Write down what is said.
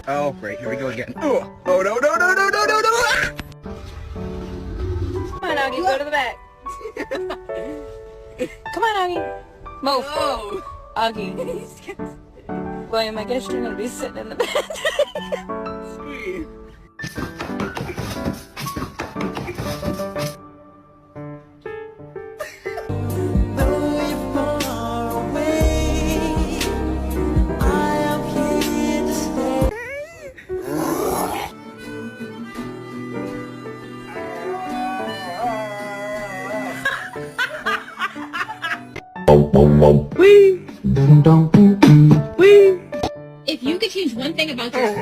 Oh, great. Here we go again. Oh, oh no, no, no, no, no, no, no! Come on, Augie, go to the back. Come on, Augie. Move. Oh. Augie. William, I guess you're gonna be sitting in the bed. Sweet. If you could change one thing about your